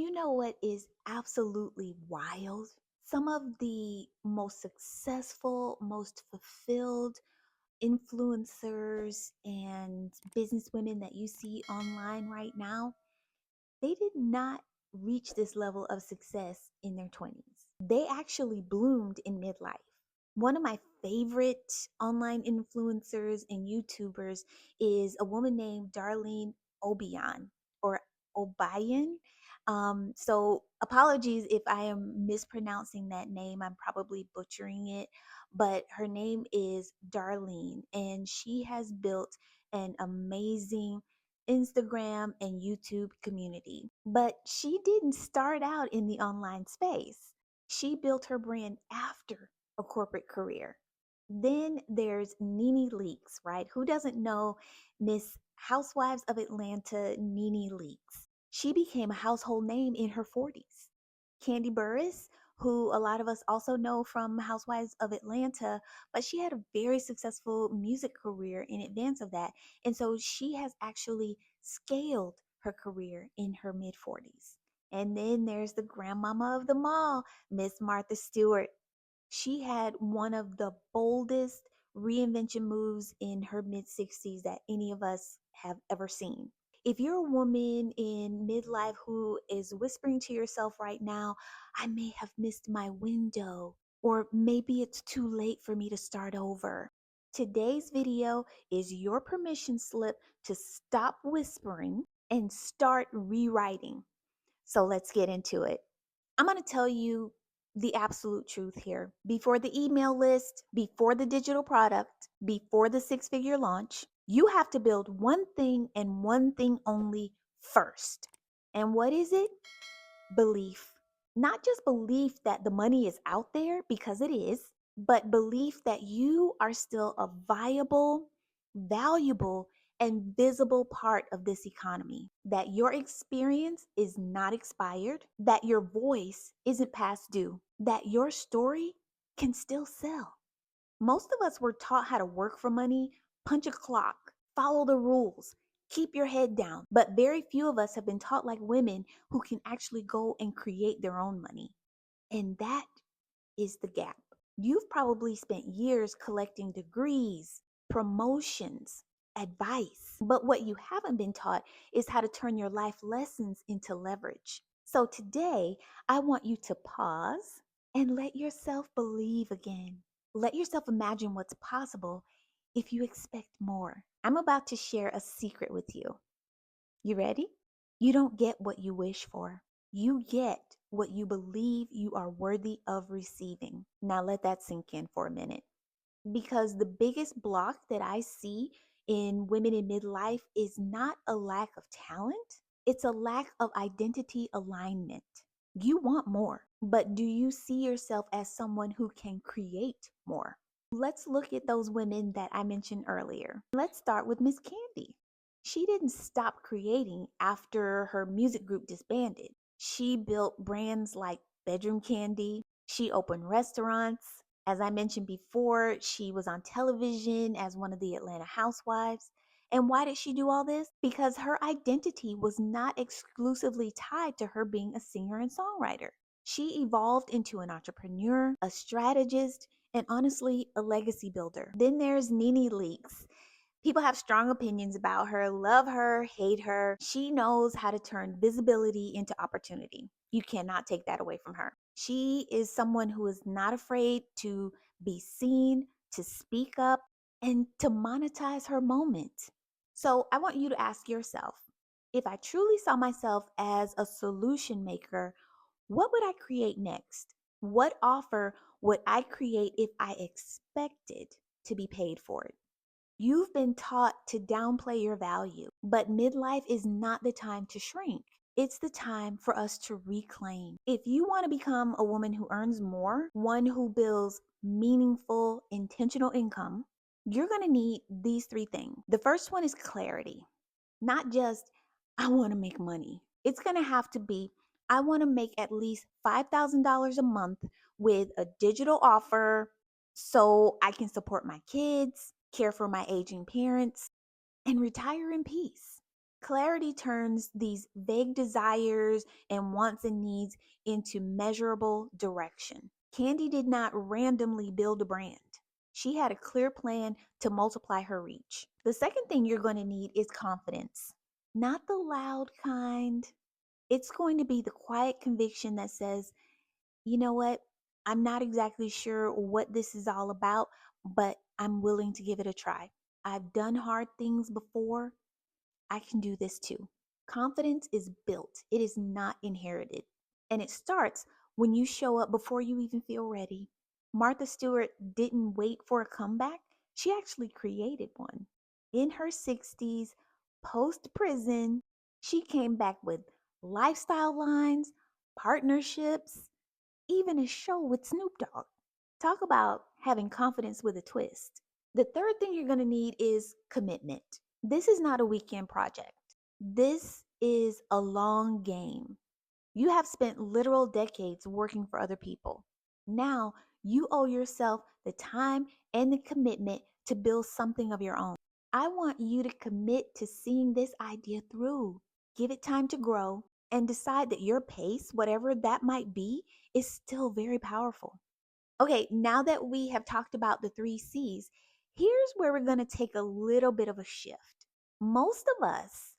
You know what is absolutely wild? Some of the most successful, most fulfilled influencers and businesswomen that you see online right now, they did not reach this level of success in their 20s. They actually bloomed in midlife. One of my favorite online influencers and YouTubers is a woman named Darlene Obiyan or Obiyan. So apologies if I am mispronouncing that name. I'm probably butchering it, but her name is Darlene, and she has built an amazing Instagram and YouTube community. But she didn't start out in the online space. She built her brand after a corporate career. Then there's Nene Leakes, right? Who doesn't know Miss Housewives of Atlanta, Nene Leakes? She became a household name in her 40s. Kandi Burruss, who a lot of us also know from Housewives of Atlanta, but she had a very successful music career in advance of that. And so she has actually scaled her career in her mid 40s. And then there's the grandmama of them all, Miss Martha Stewart. She had one of the boldest reinvention moves in her mid 60s that any of us have ever seen. If you're a woman in midlife who is whispering to yourself right now, I may have missed my window, or maybe it's too late for me to start over. Today's video is your permission slip to stop whispering and start rewriting. So let's get into it. I'm going to tell you the absolute truth here. Before the email list, before the digital product, before the six-figure launch, you have to build one thing and one thing only first. And what is it? Belief. Not just belief that the money is out there, because it is, but belief that you are still a viable, valuable, and visible part of this economy. That your experience is not expired, that your voice isn't past due, that your story can still sell. Most of us were taught how to work for money, punch a clock, follow the rules, keep your head down. But very few of us have been taught like women who can actually go and create their own money. And that is the gap. You've probably spent years collecting degrees, promotions, advice. But what you haven't been taught is how to turn your life lessons into leverage. So today, I want you to pause and let yourself believe again. Let yourself imagine what's possible if you expect more. I'm about to share a secret with you. You ready? You don't get what you wish for. You get what you believe you are worthy of receiving. Now let that sink in for a minute. Because the biggest block that I see in women in midlife is not a lack of talent, it's a lack of identity alignment. You want more, but do you see yourself as someone who can create more? Let's look at those women that I mentioned earlier. Let's start with Miss Kandi. She didn't stop creating after her music group disbanded. She built brands like Bedroom Candy. She opened restaurants. As I mentioned before, she was on television as one of the Atlanta housewives. And why did she do all this? Because her identity was not exclusively tied to her being a singer and songwriter. She evolved into an entrepreneur, a strategist, and honestly, a legacy builder. Then there's Nene Leakes. People have strong opinions about her, love her, hate her. She knows how to turn visibility into opportunity. You cannot take that away from her. She is someone who is not afraid to be seen, to speak up, and to monetize her moment. So I want you to ask yourself, if I truly saw myself as a solution maker, what would I create next? What offer would I create if I expected to be paid for it? You've been taught to downplay your value, but midlife is not the time to shrink. It's the time for us to reclaim. If you want to become a woman who earns more, one who builds meaningful, intentional income, you're going to need these three things. The first one is clarity, not just, I want to make money. It's going to have to be, I want to make at least $5,000 a month with a digital offer so I can support my kids, care for my aging parents, and retire in peace. Clarity turns these vague desires and wants and needs into measurable direction. Kandi did not randomly build a brand. She had a clear plan to multiply her reach. The second thing you're going to need is confidence, not the loud kind. It's going to be the quiet conviction that says, you know what? I'm not exactly sure what this is all about, but I'm willing to give it a try. I've done hard things before. I can do this too. Confidence is built, it is not inherited. And it starts when you show up before you even feel ready. Martha Stewart didn't wait for a comeback, she actually created one. In her 60s, post prison, she came back with lifestyle lines, partnerships, even a show with Snoop Dogg. Talk about having confidence with a twist. The third thing you're going to need is commitment. This is not a weekend project. This is a long game. You have spent literal decades working for other people. Now you owe yourself the time and the commitment to build something of your own. I want you to commit to seeing this idea through. Give it time to grow and decide that your pace, whatever that might be, is still very powerful. Okay, now that we have talked about the three C's, here's where we're going to take a little bit of a shift. Most of us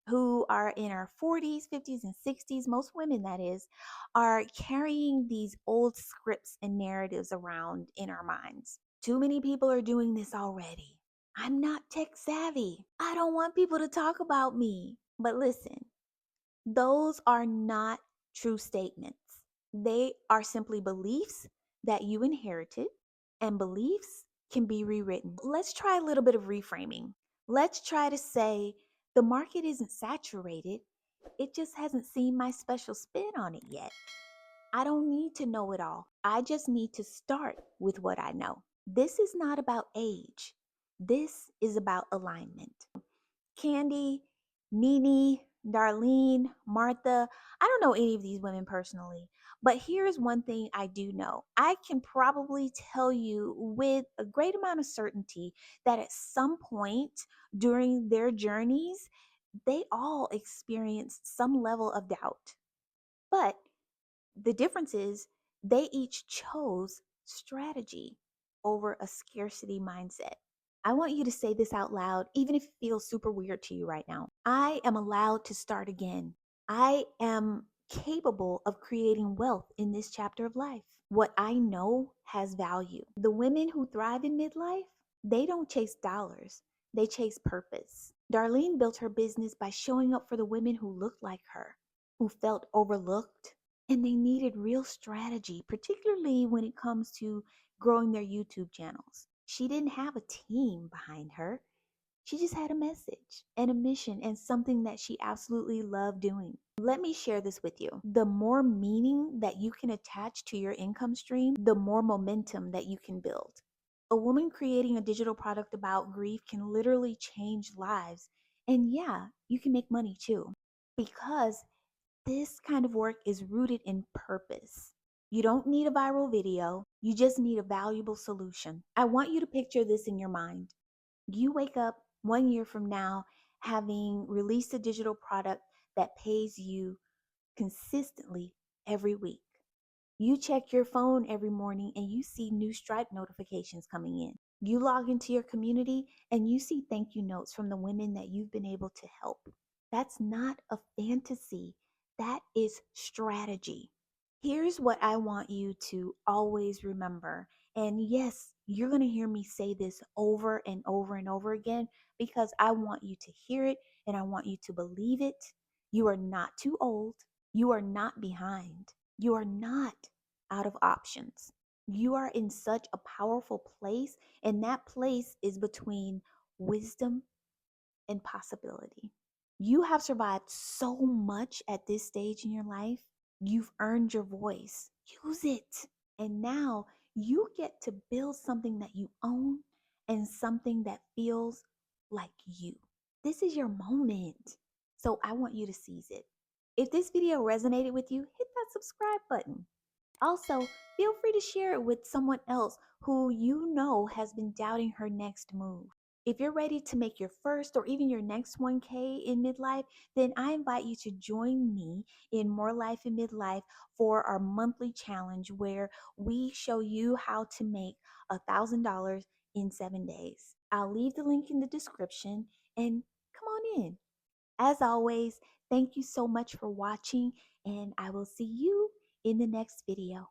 who are in our 40s, 50s, and 60s, most women that is, are carrying these old scripts and narratives around in our minds. Too many people are doing this already. I'm not tech savvy. I don't want people to talk about me. But listen, those are not true statements. They are simply beliefs that you inherited, and beliefs can be rewritten. Let's try a little bit of reframing. Let's try to say the market isn't saturated, it just hasn't seen my special spin on it yet. I don't need to know it all. I just need to start with what I know. This is not about age, this is about alignment. Kandi, Nene, Darlene, Martha. I don't know any of these women personally, but here's one thing I do know. I can probably tell you with a great amount of certainty that at some point during their journeys, they all experienced some level of doubt. But the difference is they each chose strategy over a scarcity mindset. I want you to say this out loud, even if it feels super weird to you right now. I am allowed to start again. I am capable of creating wealth in this chapter of life. What I know has value. The women who thrive in midlife, they don't chase dollars, they chase purpose. Darlene built her business by showing up for the women who looked like her, who felt overlooked, and they needed real strategy, particularly when it comes to growing their YouTube channels. She didn't have a team behind her. She just had a message and a mission and something that she absolutely loved doing. Let me share this with you. The more meaning that you can attach to your income stream, the more momentum that you can build. A woman creating a digital product about grief can literally change lives. And yeah, you can make money too. Because this kind of work is rooted in purpose. You don't need a viral video, you just need a valuable solution. I want you to picture this in your mind. You wake up 1 year from now having released a digital product that pays you consistently every week. You check your phone every morning and you see new Stripe notifications coming in. You log into your community and you see thank you notes from the women that you've been able to help. That's not a fantasy, that is strategy. Here's what I want you to always remember. And yes, you're going to hear me say this over and over and over again because I want you to hear it and I want you to believe it. You are not too old. You are not behind. You are not out of options. You are in such a powerful place, and that place is between wisdom and possibility. You have survived so much at this stage in your life. You've earned your voice. Use it. And now you get to build something that you own and something that feels like you. This is your moment. So I want you to seize it. If this video resonated with you, hit that subscribe button. Also, feel free to share it with someone else who you know has been doubting her next move. If you're ready to make your first or even your next 1K in midlife, then I invite you to join me in More Life in Midlife for our monthly challenge where we show you how to make $1,000 in 7 days. I'll leave the link in the description and come on in. As always, thank you so much for watching, and I will see you in the next video.